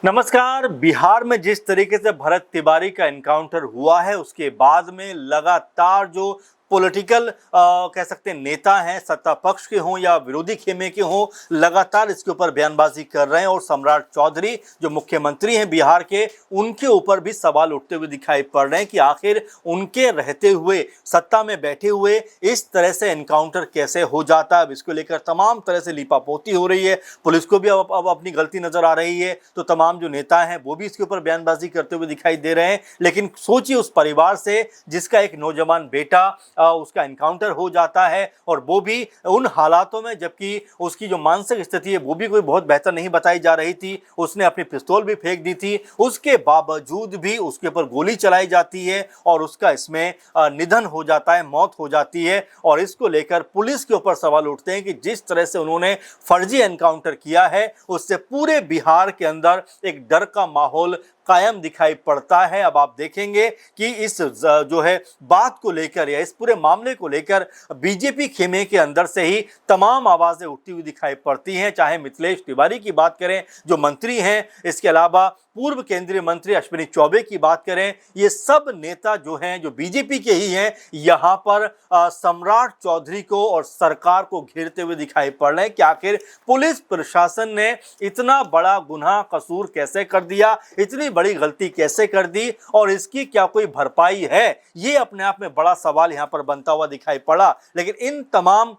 नमस्कार। बिहार में जिस तरीके से भरत तिवारी का एनकाउंटर हुआ है उसके बाद में लगातार जो पॉलिटिकल कह सकते हैं नेता हैं, सत्ता पक्ष के हों या विरोधी खेमे के हों, लगातार इसके ऊपर बयानबाजी कर रहे हैं। और सम्राट चौधरी जो मुख्यमंत्री हैं बिहार के, उनके ऊपर भी सवाल उठते हुए दिखाई पड़ रहे हैं कि आखिर उनके रहते हुए, सत्ता में बैठे हुए इस तरह से एनकाउंटर कैसे हो जाता है। अब इसको लेकर तमाम तरह से लीपापोती हो रही है। पुलिस को भी अब अपनी गलती नजर आ रही है, तो तमाम जो नेता हैं वो भी इसके ऊपर बयानबाजी करते हुए दिखाई दे रहे हैं। लेकिन सोचिए उस परिवार से जिसका एक नौजवान बेटा उसका एनकाउंटर हो जाता है, और वो भी उन हालातों में जबकि उसकी जो मानसिक स्थिति है वो भी कोई बहुत बेहतर नहीं बताई जा रही थी। उसने अपनी पिस्तौल भी फेंक दी थी, उसके बावजूद भी उसके ऊपर गोली चलाई जाती है और उसका इसमें निधन हो जाता है, मौत हो जाती है। और इसको लेकर पुलिस के ऊपर सवाल उठते हैं कि जिस तरह से उन्होंने फर्जी एनकाउंटर किया है उससे पूरे बिहार के अंदर एक डर का माहौल कायम दिखाई पड़ता है। अब आप देखेंगे कि इस जो है बात को लेकर या इस पूरे मामले को लेकर बीजेपी खेमे के अंदर से ही तमाम आवाजें उठती हुई दिखाई पड़ती हैं। चाहे मिथिलेश तिवारी की बात करें जो मंत्री हैं, इसके अलावा पूर्व केंद्रीय मंत्री अश्विनी चौबे की बात करें, ये सब नेता जो हैं जो बीजेपी के ही हैं, यहाँ पर सम्राट चौधरी को और सरकार को घेरते हुए दिखाई पड़ रहे हैं कि आखिर पुलिस प्रशासन ने इतना बड़ा गुनाह कसूर कैसे कर दिया, इतनी बड़ी गलती कैसे कर दी, और इसकी क्या कोई भरपाई है। ये अपने आप में बड़ा सवाल यहां पर बनता हुआ दिखाई पड़ा। लेकिन इन तमाम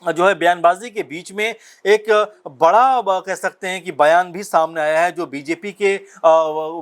जो है बयानबाजी के बीच में एक बड़ा कह सकते हैं कि बयान भी सामने आया है। जो बीजेपी के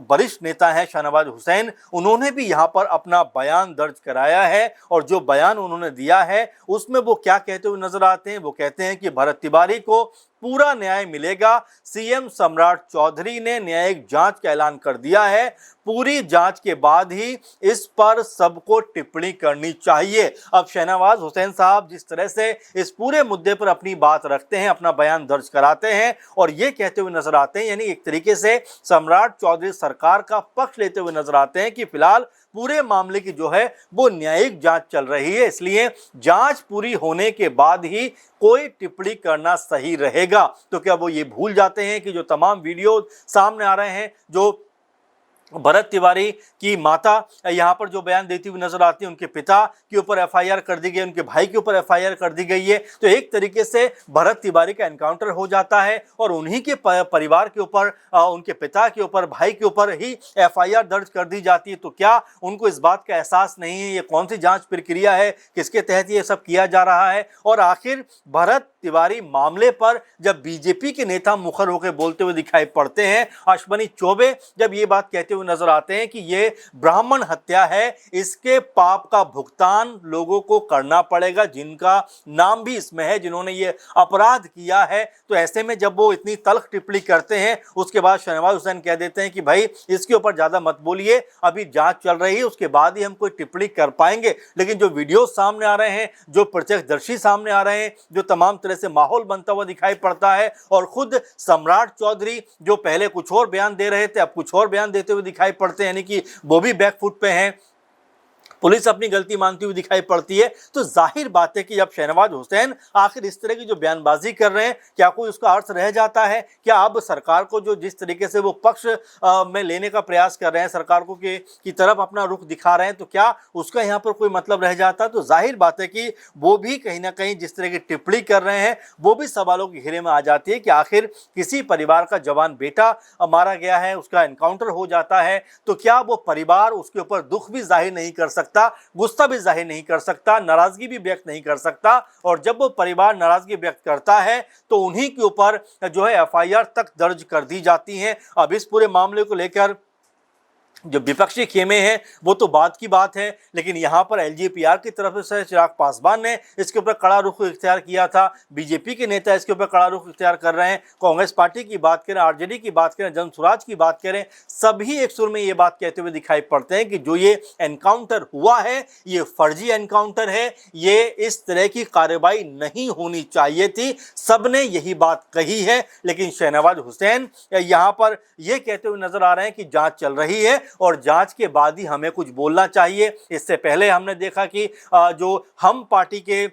वरिष्ठ नेता हैं शाहनवाज हुसैन, उन्होंने भी यहां पर अपना बयान दर्ज कराया है। और जो बयान उन्होंने दिया है उसमें वो क्या कहते हुए नजर आते हैं, वो कहते हैं कि भरत तिवारी को पूरा न्याय मिलेगा। सीएम सम्राट चौधरी ने न्यायिक जांच का ऐलान कर दिया है। पूरी जांच के बाद ही इस पर सबको टिप्पणी करनी चाहिए। अब शाहनवाज हुसैन साहब जिस तरह से इस पूरे मुद्दे पर अपनी बात रखते हैं, अपना बयान दर्ज कराते हैं और ये कहते हुए नजर आते हैं, यानी एक तरीके से सम्राट चौधरी सरकार का पक्ष लेते हुए नजर आते हैं कि फिलहाल पूरे मामले की जो है वो न्यायिक जांच चल रही है, इसलिए जांच पूरी होने के बाद ही कोई टिप्पणी करना सही रहेगा। तो क्या वो ये भूल जाते हैं कि जो तमाम वीडियो सामने आ रहे हैं, जो भरत तिवारी की माता यहाँ पर जो बयान देती हुई नजर आती है, उनके पिता के ऊपर एफआईआर कर दी गई, उनके भाई के ऊपर एफआईआर कर दी गई है, तो एक तरीके से भरत तिवारी का एनकाउंटर हो जाता है और उन्हीं के परिवार के ऊपर, उनके पिता के ऊपर, भाई के ऊपर ही एफआईआर दर्ज कर दी जाती है। तो क्या उनको इस बात का एहसास नहीं है ये कौन सी जांच प्रक्रिया है, किसके तहत ये सब किया जा रहा है। और आखिर भरत तिवारी मामले पर जब बीजेपी के नेता मुखर होकर बोलते हुए दिखाई पड़ते हैं, अश्विनी चौबे जब ये बात कहते हुए नजर आते हैं कि ये ब्राह्मण हत्या है, इसके पाप का भुगतान लोगों को करना पड़ेगा जिनका नाम भी इसमें है, जिन्होंने ये अपराध किया है। तो ऐसे में जब वो इतनी तल्ख टिप्पणी करते हैं, उसके बाद शाहनवाज हुसैन कह देते हैं कि भाई इसके ऊपर ज्यादा मत बोलिए, अभी जांच चल रही है, उसके बाद ही हम कोई टिप्पणी कर पाएंगे। लेकिन जो वीडियो सामने आ रहे हैं, जो प्रत्यक्षदर्शी सामने आ रहे हैं, जो तमाम तरह से माहौल बनता हुआ दिखाई पड़ता है, और खुद सम्राट चौधरी जो पहले कुछ और बयान दे रहे थे अब कुछ और बयान देते हुए दिखाई पड़ते हैं, यानी कि वो भी बैकफुट पे हैं, पुलिस अपनी गलती मानती हुई दिखाई पड़ती है। तो जाहिर बात है कि जब शाहनवाज हुसैन आखिर इस तरह की जो बयानबाजी कर रहे हैं, क्या कोई उसका अर्थ रह जाता है? क्या अब सरकार को जो जिस तरीके से वो पक्ष में लेने का प्रयास कर रहे हैं, सरकार को की तरफ अपना रुख दिखा रहे हैं, तो क्या उसका यहाँ पर कोई मतलब रह जाता? तो जाहिर बात है कि वो भी कहीं ना कहीं जिस तरह की टिप्पणी कर रहे हैं वो भी सवालों के घेरे में आ जाती है कि आखिर किसी परिवार का जवान बेटा मारा गया है, उसका एनकाउंटर हो जाता है, तो क्या वो परिवार उसके ऊपर दुख भी जाहिर नहीं कर सकता, गुस्सा भी जाहिर नहीं कर सकता, नाराजगी भी व्यक्त नहीं कर सकता? और जब वो परिवार नाराजगी व्यक्त करता है तो उन्हीं के ऊपर जो है एफआईआर तक दर्ज कर दी जाती है। अब इस पूरे मामले को लेकर जो विपक्षी खेमे हैं वो तो बात की बात है, लेकिन यहाँ पर एलजीपीआर की तरफ से चिराग पासवान ने इसके ऊपर कड़ा रुख इख्तियार किया था, बीजेपी के नेता इसके ऊपर कड़ा रुख इख्तियार कर रहे हैं, कांग्रेस पार्टी की बात करें, आरजेडी की बात करें, जन स्वराज की बात करें, सभी एक सुर में ये बात कहते हुए दिखाई पड़ते हैं कि जो ये एनकाउंटर हुआ है ये फर्जी एनकाउंटर है, ये इस तरह की कार्रवाई नहीं होनी चाहिए थी। सबने यही बात कही है, लेकिन शाहनवाज हुसैन यहाँ पर यह कहते हुए नजर आ रहे हैं कि जांच चल रही है और जांच के बाद ही हमें कुछ बोलना चाहिए। इससे पहले हमने देखा कि जो हम पार्टी के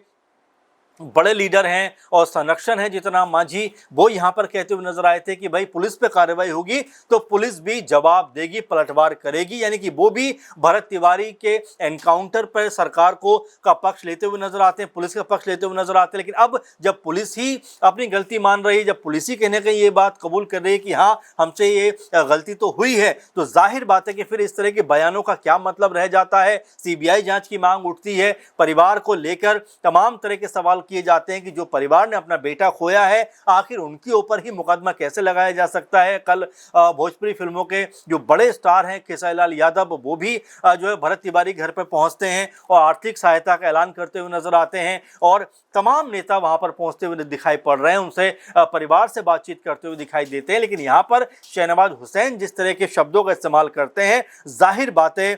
बड़े लीडर हैं और संरक्षण है जीतन मांझी, वो यहाँ पर कहते हुए नजर आए थे कि भाई पुलिस पे कार्रवाई होगी तो पुलिस भी जवाब देगी, पलटवार करेगी, यानी कि वो भी भरत तिवारी के एनकाउंटर पर सरकार को का पक्ष लेते हुए नजर आते हैं, पुलिस का पक्ष लेते हुए नजर आते हैं। लेकिन अब जब पुलिस ही अपनी गलती मान रही है, जब पुलिस ही कहीं ना कहीं ये बात कबूल कर रही है कि हाँ हमसे ये गलती तो हुई है, तो जाहिर बात है कि फिर इस तरह के बयानों का क्या मतलब रह जाता है। सीबीआई जांच की मांग उठती है, परिवार को लेकर तमाम तरह के सवाल किए जाते हैं कि जो परिवार ने अपना बेटा खोया है आखिर उनके ऊपर ही मुकदमा कैसे लगाया जा सकता है। कल भोजपुरी फिल्मों के जो बड़े स्टार हैं खेसारी लाल यादव, वो भी जो है भरत तिवारी घर पर पहुंचते हैं और आर्थिक सहायता का ऐलान करते हुए नजर आते हैं और तमाम नेता वहां पर पहुंचते हुए दिखाई पड़ रहे हैं, उनसे परिवार से बातचीत करते हुए दिखाई देते हैं। लेकिन यहां पर शहनवाज हुसैन जिस तरह के शब्दों का इस्तेमाल करते हैं, जाहिर बात है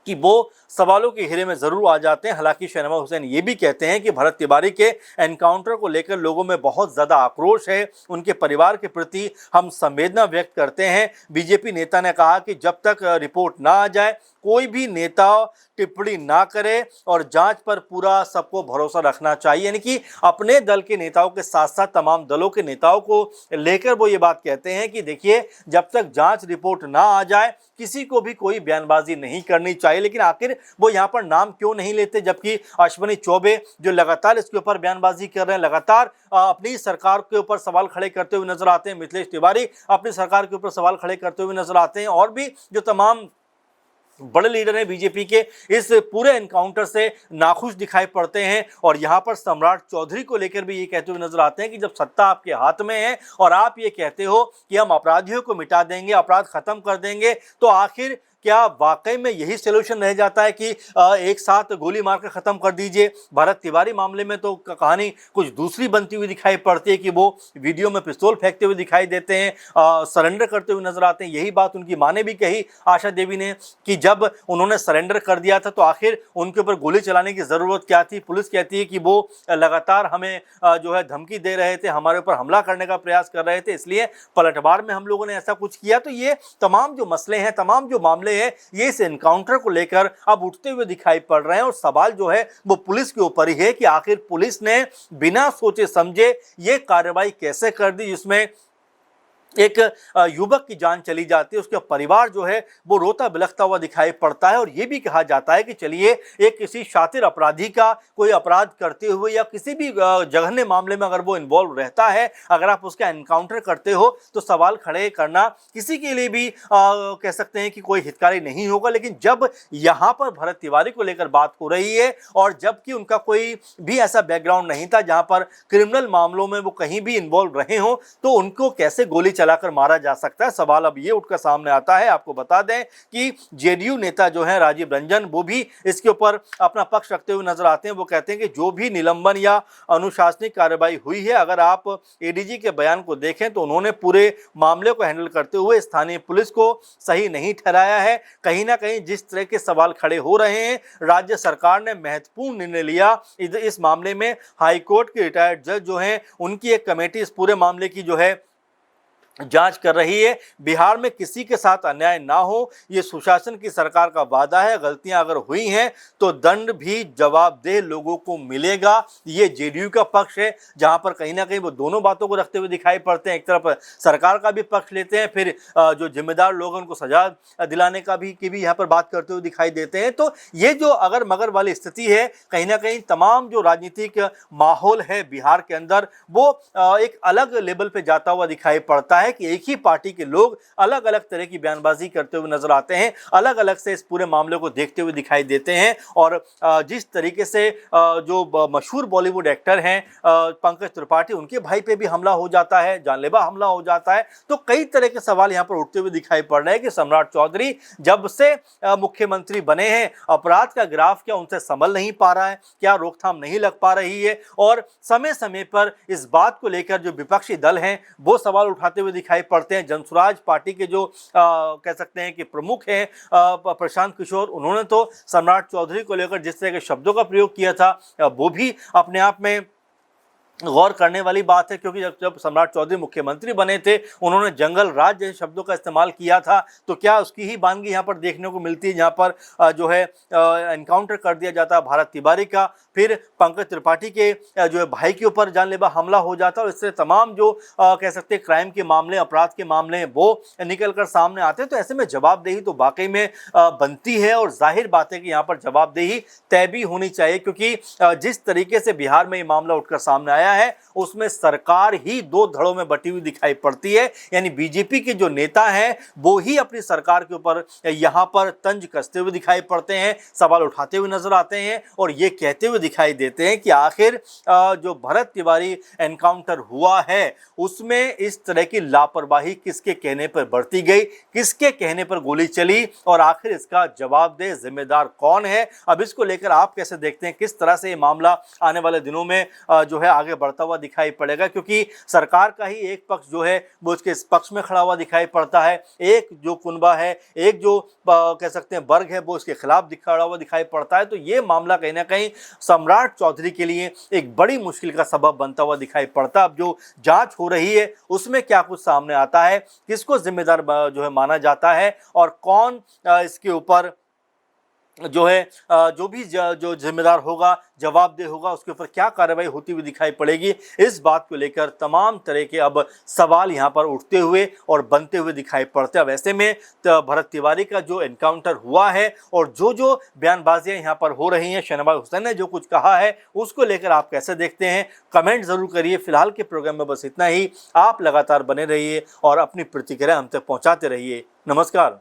कि वो सवालों के घेरे में जरूर आ जाते हैं। हालांकि शहनवाज हुसैन ये भी कहते हैं कि भरत तिवारी के एनकाउंटर को लेकर लोगों में बहुत ज्यादा आक्रोश है, उनके परिवार के प्रति हम संवेदना व्यक्त करते हैं। बीजेपी नेता ने कहा कि जब तक रिपोर्ट ना आ जाए कोई भी नेता टिप्पणी ना करे और जांच पर पूरा सबको भरोसा रखना चाहिए, यानी कि अपने दल के नेताओं के साथ साथ तमाम दलों के नेताओं को लेकर वो ये बात कहते हैं कि देखिए जब तक जांच रिपोर्ट ना आ जाए किसी को भी कोई बयानबाजी नहीं करनी चाहिए। लेकिन आखिर वो यहाँ पर नाम क्यों नहीं लेते, जबकि अश्विनी चौबे जो लगातार इसके ऊपर बयानबाजी कर रहे हैं, लगातार अपनी सरकार के ऊपर सवाल खड़े करते हुए नजर आते हैं, मिथिलेश तिवारी अपनी सरकार के ऊपर सवाल खड़े करते हुए नजर आते हैं और भी जो तमाम बड़े लीडर हैं बीजेपी के इस पूरे एनकाउंटर से नाखुश दिखाई पड़ते हैं। और यहां पर सम्राट चौधरी को लेकर भी ये कहते हुए नजर आते हैं कि जब सत्ता आपके हाथ में है और आप ये कहते हो कि हम अपराधियों को मिटा देंगे, अपराध खत्म कर देंगे, तो आखिर क्या वाकई में यही सोल्यूशन रह जाता है कि एक साथ गोली मारकर खत्म कर दीजिए। भरत तिवारी मामले में तो कहानी कुछ दूसरी बनती हुई दिखाई पड़ती है कि वो वीडियो में पिस्तौल फेंकते हुए दिखाई देते हैं, सरेंडर करते हुए नजर आते हैं। यही बात उनकी मां ने भी कही, आशा देवी ने, कि जब उन्होंने सरेंडर कर दिया था तो आखिर उनके ऊपर गोली चलाने की जरूरत क्या थी। पुलिस कहती है कि वो लगातार हमें जो है धमकी दे रहे थे, हमारे ऊपर हमला करने का प्रयास कर रहे थे, इसलिए पलटवार में हम लोगों ने ऐसा कुछ किया। तो ये तमाम जो मसले हैं, तमाम जो मामले है, ये इस एनकाउंटर को लेकर अब उठते हुए दिखाई पड़ रहे हैं और सवाल जो है वो पुलिस के ऊपर ही है कि आखिर पुलिस ने बिना सोचे समझे ये कार्रवाई कैसे कर दी जिसमें एक युवक की जान चली जाती है। उसका परिवार जो है वो रोता बिलखता हुआ दिखाई पड़ता है और ये भी कहा जाता है कि चलिए एक किसी शातिर अपराधी का कोई अपराध करते हुए या किसी भी जघन्य मामले में अगर वो इन्वॉल्व रहता है, अगर आप उसका एनकाउंटर करते हो तो सवाल खड़े करना किसी के लिए भी कह सकते हैं कि कोई हितकारी नहीं होगा। लेकिन जब यहाँ पर भरत तिवारी को लेकर बात हो रही है और जबकि उनका कोई भी ऐसा बैकग्राउंड नहीं था जहाँ पर क्रिमिनल मामलों में वो कहीं भी इन्वॉल्व रहे हो, तो उनको कैसे गोली चलाकर मारा जा सकता है, सवाल अब ये उठकर सामने आता है। आपको बता दें कि जेडीयू नेता जो हैं राजीव रंजन, वो भी इसके ऊपर अपना पक्ष रखते हुए नजर आते हैं। वो कहते हैं कि जो भी निलंबन या अनुशासनिक कार्रवाई हुई है, अगर आप एडीजी के बयान को देखें तो उन्होंने पूरे मामले को हैंडल करते हुए स्थानीय पुलिस को सही नहीं ठहराया है। कहीं ना कहीं जिस तरह के सवाल खड़े हो रहे हैं, राज्य सरकार ने महत्वपूर्ण निर्णय लिया इस मामले में। हाईकोर्ट के रिटायर्ड जज जो हैं उनकी एक कमेटी इस पूरे मामले की जो है जांच कर रही है। बिहार में किसी के साथ अन्याय ना हो, ये सुशासन की सरकार का वादा है। गलतियां अगर हुई हैं तो दंड भी जवाबदेह लोगों को मिलेगा, ये जेडीयू का पक्ष है, जहां पर कहीं ना कहीं वो दोनों बातों को रखते हुए दिखाई पड़ते हैं। एक तरफ सरकार का भी पक्ष लेते हैं, फिर जो जिम्मेदार लोग उनको सजा दिलाने का भी यहाँ पर बात करते हुए दिखाई देते हैं। तो ये जो अगर मगर वाली स्थिति है, कहीं ना कहीं तमाम जो राजनीतिक माहौल है बिहार के अंदर, वो एक अलग लेवल पे जाता हुआ दिखाई पड़ता है कि एक ही पार्टी के लोग अलग अलग तरह की बयानबाजी करते हुए नजर आते हैं, अलग अलग से इस पूरे मामले को देखते हुए दिखाई देते हैं। और जिस तरीके से जो मशहूर बॉलीवुड एक्टर हैं पंकज त्रिपाठी, उनके भाई पे भी हमला हो जाता है, जानलेवा हमला हो जाता है। तो कई तरह के सवाल यहाँ पर उठते हुए दिखाई पड़ रहे हैं कि सम्राट चौधरी जब से मुख्यमंत्री बने हैं, अपराध का ग्राफ क्या उनसे संभल नहीं पा रहा है, क्या रोकथाम नहीं लग पा रही है। और समय समय पर इस बात को लेकर जो विपक्षी दल हैं वो सवाल उठाते हुए दिखाई पड़ते हैं। जनसुराज पार्टी के जो कह सकते हैं कि प्रमुख हैं प्रशांत किशोर, उन्होंने तो सम्राट चौधरी को लेकर जिस तरह के शब्दों का प्रयोग किया था वो भी अपने आप में गौर करने वाली बात है, क्योंकि जब जब सम्राट चौधरी मुख्यमंत्री बने थे उन्होंने जंगल राज जैसे शब्दों का इस्तेमाल किया था, तो क्या उसकी ही वानगी यहाँ पर देखने को मिलती है, जहाँ पर जो है एनकाउंटर कर दिया जाता है भारत तिवारी का, फिर पंकज त्रिपाठी के जो है भाई के ऊपर जानलेवा हमला हो जाता है, और इससे तमाम जो कह सकते हैं क्राइम के मामले, अपराध के मामले हैं वो निकल कर सामने आते हैं। तो ऐसे में जवाबदेही तो वाकई में बनती है, और जाहिर बात है कि यहाँ पर जवाबदेही तय भी होनी चाहिए, क्योंकि जिस तरीके से बिहार में ये मामला उठकर सामने आया है उसमें सरकार ही दो धड़ों में बटी हुई दिखाई पड़ती है। यानी बीजेपी के जो नेता हैं वो ही अपनी सरकार के ऊपर यहां पर तंज कसते हुए दिखाई पड़ते हैं, सवाल उठाते हुए नजर आते हैं, और ये कहते हुए दिखाई देते हैं कि आखिर जो भरत तिवारी एनकाउंटर हुआ है उसमें इस तरह की लापरवाही किसके कहने पर बरती गई, किसके कहने पर गोली चली, और आखिर इसका जवाबदेह जिम्मेदार कौन है। अब इसको लेकर आप कैसे देखते हैं, किस तरह से ये मामला आने वाले दिनों में जो है आगे बढ़ता हुआ दिखाई पड़ेगा, क्योंकि सरकार का ही एक पक्ष जो है वो इसके इस पक्ष में खड़ा हुआ दिखाई पड़ता है, एक जो कुनबा है, एक जो कह सकते हैं वर्ग है वो इसके खिलाफ खड़ा हुआ दिखाई पड़ता है। तो ये मामला कहीं ना कहीं सम्राट चौधरी के लिए एक बड़ी मुश्किल का सबब बनता हुआ दिखाई पड़ता है। अब जो जांच हो रही है उसमें क्या कुछ सामने आता है, किसको जिम्मेदार जो है माना जाता है, और कौन इसके ऊपर जो है जो भी जो जिम्मेदार होगा, जवाबदेह होगा, उसके ऊपर क्या कार्रवाई होती हुई दिखाई पड़ेगी, इस बात को लेकर तमाम तरह के अब सवाल यहां पर उठते हुए और बनते हुए दिखाई पड़ते हैं। अब ऐसे में भरत तिवारी का जो एनकाउंटर हुआ है और जो जो बयानबाजियां यहां पर हो रही हैं, शहनवाज हुसैन ने जो कुछ कहा है उसको लेकर आप कैसे देखते हैं, कमेंट जरूर करिए। फिलहाल के प्रोग्राम में बस इतना ही। आप लगातार बने रहिए और अपनी प्रतिक्रिया हम तक पहुंचाते रहिए। नमस्कार।